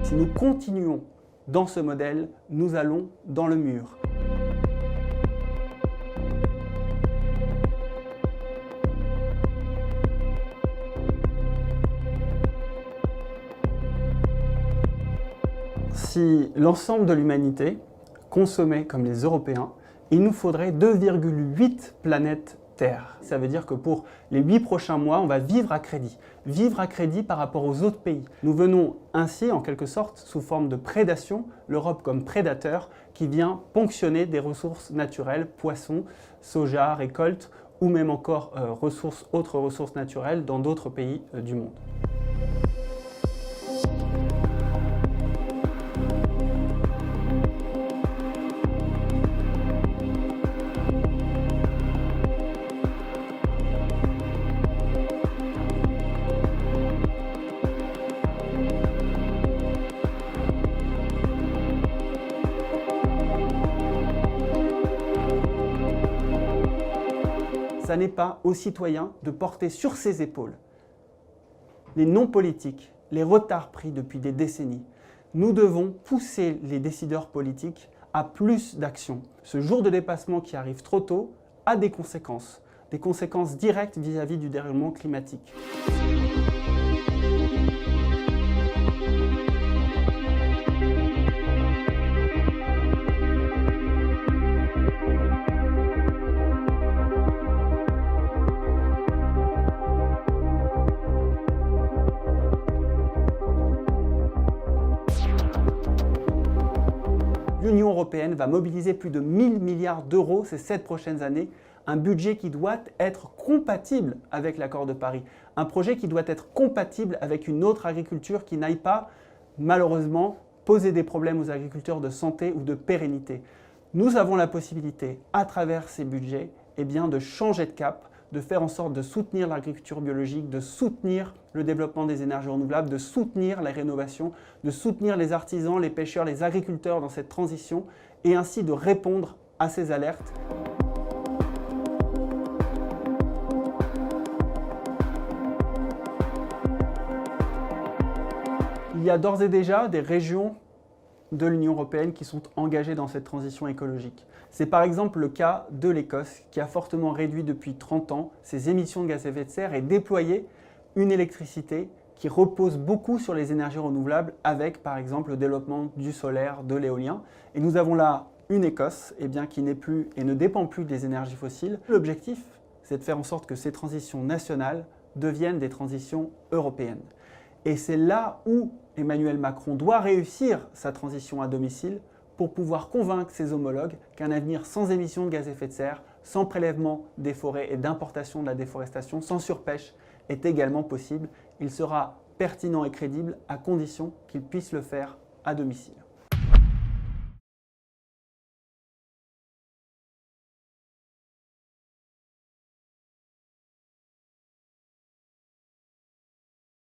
Si nous continuons dans ce modèle, nous allons dans le mur. Si l'ensemble de l'humanité consommait comme les Européens, il nous faudrait 2,8 planètes Terre. Ça veut dire que pour les 8 prochains mois, on va vivre à crédit. Vivre à crédit par rapport aux autres pays. Nous venons ainsi, en quelque sorte, sous forme de prédation, l'Europe comme prédateur qui vient ponctionner des ressources naturelles, poissons, soja, récoltes, ou même encore autres ressources naturelles dans d'autres pays du monde. Ça n'est pas aux citoyens de porter sur ses épaules les non-politiques, les retards pris depuis des décennies. Nous devons pousser les décideurs politiques à plus d'action. Ce jour de dépassement qui arrive trop tôt a des conséquences directes vis-à-vis du dérèglement climatique. L'Union européenne va mobiliser plus de 1000 milliards d'euros ces 7 prochaines années, un budget qui doit être compatible avec l'accord de Paris, un projet qui doit être compatible avec une autre agriculture qui n'aille pas, malheureusement, poser des problèmes aux agriculteurs de santé ou de pérennité. Nous avons la possibilité, à travers ces budgets, de changer de cap, de faire en sorte de soutenir l'agriculture biologique, de soutenir le développement des énergies renouvelables, de soutenir la rénovation, de soutenir les artisans, les pêcheurs, les agriculteurs dans cette transition et ainsi de répondre à ces alertes. Il y a d'ores et déjà des régions de l'Union européenne qui sont engagées dans cette transition écologique. C'est par exemple le cas de l'Écosse qui a fortement réduit depuis 30 ans ses émissions de gaz à effet de serre et déployé une électricité qui repose beaucoup sur les énergies renouvelables avec par exemple le développement du solaire, de l'éolien. Et nous avons là une Écosse qui n'est plus et ne dépend plus des énergies fossiles. L'objectif, c'est de faire en sorte que ces transitions nationales deviennent des transitions européennes. Et c'est là où Emmanuel Macron doit réussir sa transition à domicile pour pouvoir convaincre ses homologues qu'un avenir sans émissions de gaz à effet de serre, sans prélèvement des forêts et d'importation de la déforestation, sans surpêche, est également possible. Il sera pertinent et crédible à condition qu'il puisse le faire à domicile.